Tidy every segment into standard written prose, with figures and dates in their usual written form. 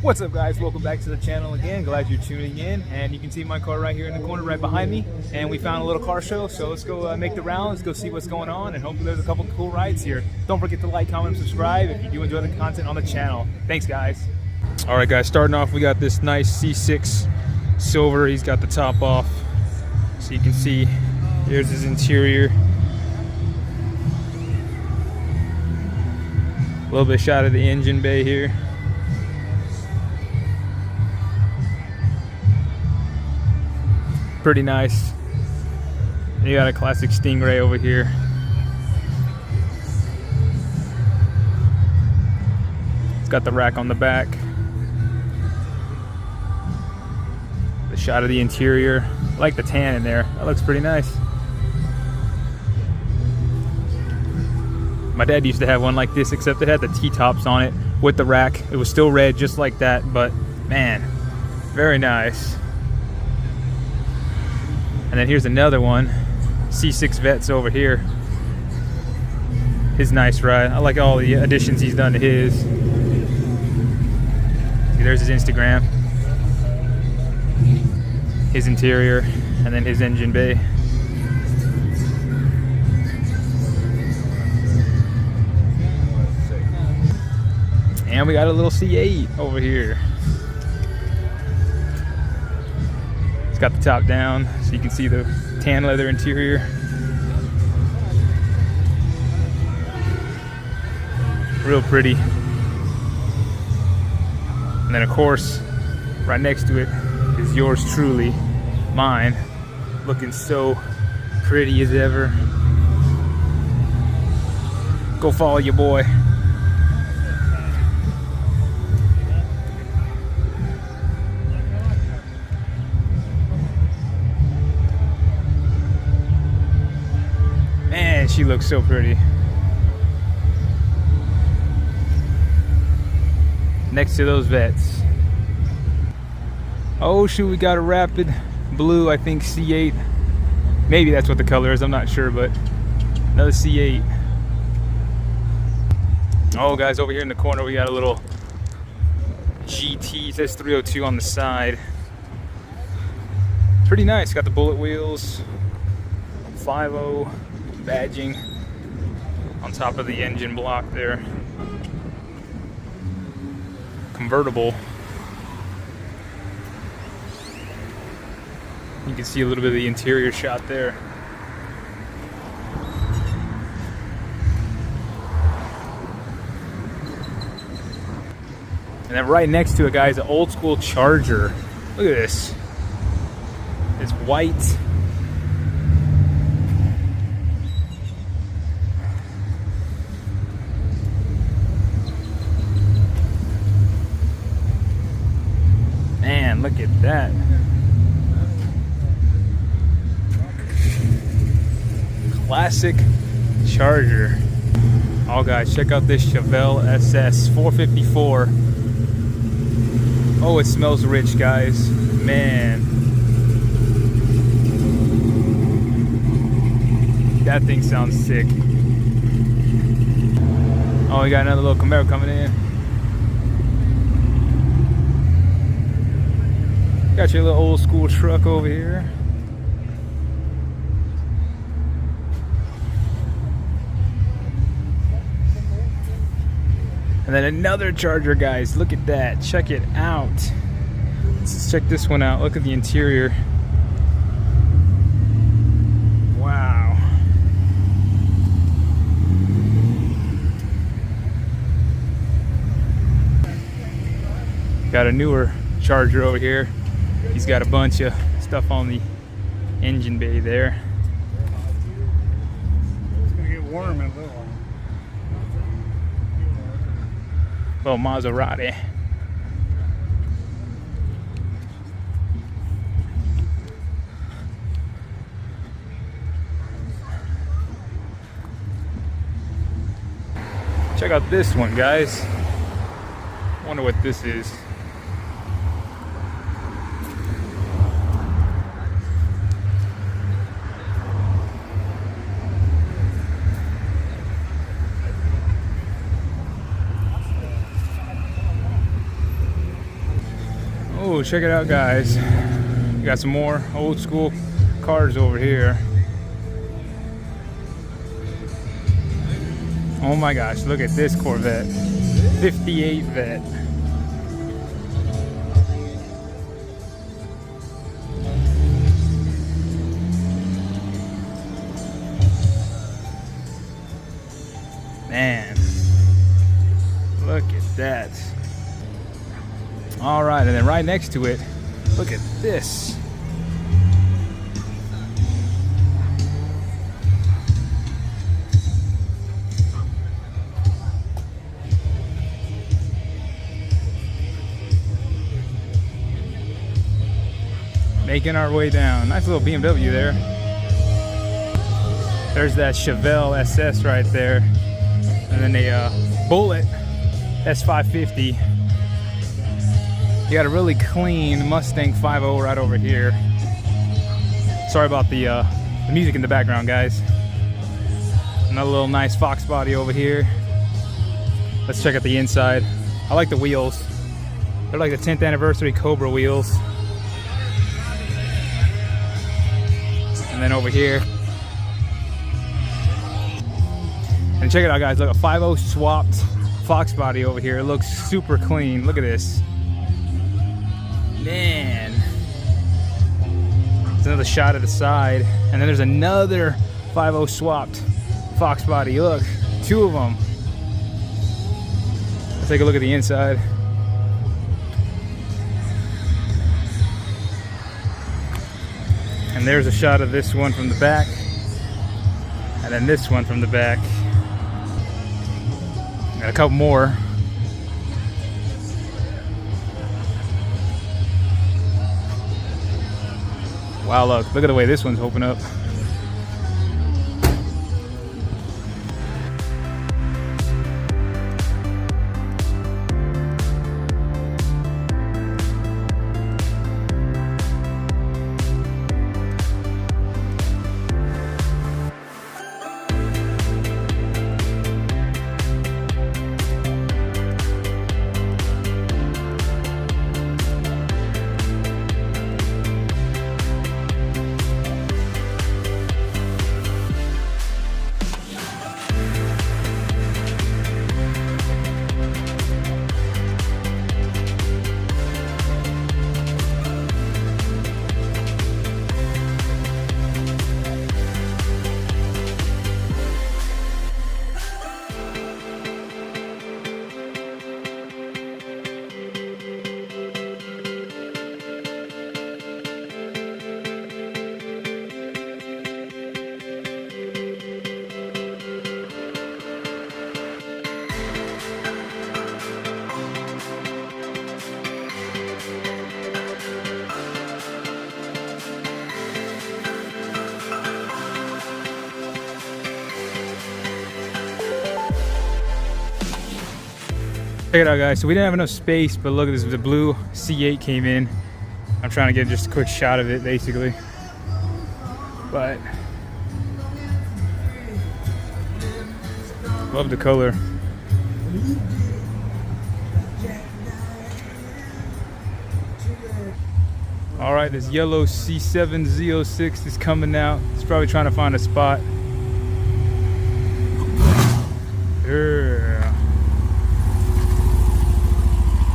What's up, guys? Welcome back to the channel again. Glad you're tuning in. And you can see my car right here in the corner right behind me. And we found a little car show, so let's go make the round. Let's go see what's going on, and hopefully there's a couple cool rides here. Don't forget to like, comment, and subscribe if you do enjoy the content on the channel. Thanks, guys. All right, guys, starting off, we got this nice C6 silver. He's got the top off, so you can see here's his interior. A little bit shot of the engine bay here. Pretty nice. You got a classic Stingray over here. It's got the rack on the back. The shot of the interior. I like the tan in there. That looks pretty nice. My dad used to have one like this, except it had the T-tops on it with the rack. It was still red just like that, but man, very nice. And then here's another one, C6 Vets over here. His nice ride. I like all the additions he's done to his. See, there's his Instagram, his interior, and then his engine bay. And we got a little C8 over here. It's got the top down, so you can see the tan leather interior. Real pretty. And then, of course, right next to it is yours truly, mine, looking so pretty as ever. Go follow your boy. Man, she looks so pretty. Next to those Vets. Oh shoot, we got a Rapid Blue, I think C8. Maybe that's what the color is, I'm not sure, but another C8. Oh guys, over here in the corner we got a little GT, it says 302 on the side. Pretty nice, got the bullet wheels, 5.0 badging on top of the engine block there. Convertible. You can see a little bit of the interior shot there. And then right next to it, guys, an old school Charger. Look at this. It's white. Man, look at that. Classic Charger. Oh guys, check out this Chevelle SS 454. Oh, it smells rich, guys. Man. That thing sounds sick. Oh, we got another little Camaro coming in. Got your little old school truck over here. And then another Charger, guys. Look at that. Check it out. Let's check this one out. Look at the interior. Wow. Got a newer Charger over here. He's got a bunch of stuff on the engine bay there. It's gonna get warm in a little while. Little Maserati. Check out this one, guys. Wonder what this is. Oh, check it out, guys. We got some more old school cars over here. Oh my gosh, look at this Corvette. 58 Vet. Man, look at that. All right, and then right next to it, look at this. Making our way down. Nice little BMW there. There's that Chevelle SS right there. And then a Bullet S550. You got a really clean Mustang 5.0 right over here. Sorry about the music in the background, guys. Another little nice Fox body over here. Let's check out the inside. I like the wheels. They're like the 10th anniversary Cobra wheels. And then over here. And check it out, guys. Look, a 5.0 swapped Fox body over here. It looks super clean. Look at this. Man. It's another shot of the side. And then there's another 5.0 swapped Fox body. Look, two of them. Let's take a look at the inside. And there's a shot of this one from the back. And then this one from the back. Got a couple more. Wow, look at the way this one's open up. Check it out, guys. So we didn't have enough space, but look at this. The blue C8 came in. I'm trying to get just a quick shot of it, basically. But love the color. All right, this yellow C7 Z06 is coming out. It's probably trying to find a spot.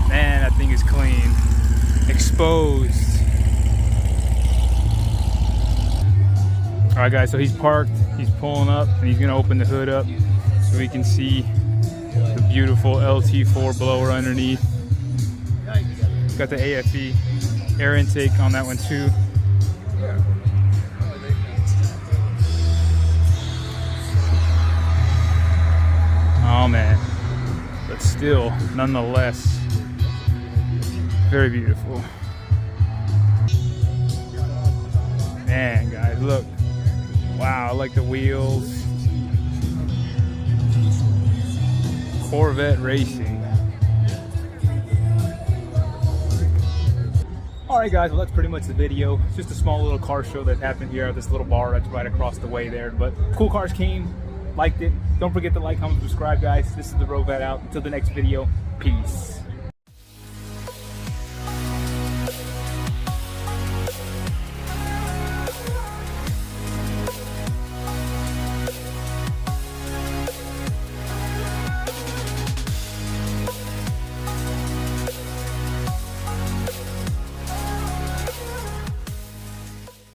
Man, that thing is clean. Exposed. All right, guys, so he's parked. He's pulling up, and he's gonna open the hood up so we can see the beautiful LT4 blower underneath. Got the AFE air intake on that one too. Oh man, but still, nonetheless, very beautiful. Man, guys, look. Wow, I like the wheels. Corvette racing. Alright guys, well that's pretty much the video. It's just a small little car show that happened here at this little bar that's right across the way there. But cool cars came, liked it. Don't forget to like, comment, subscribe, guys. This is the Corvette out. Until the next video, peace.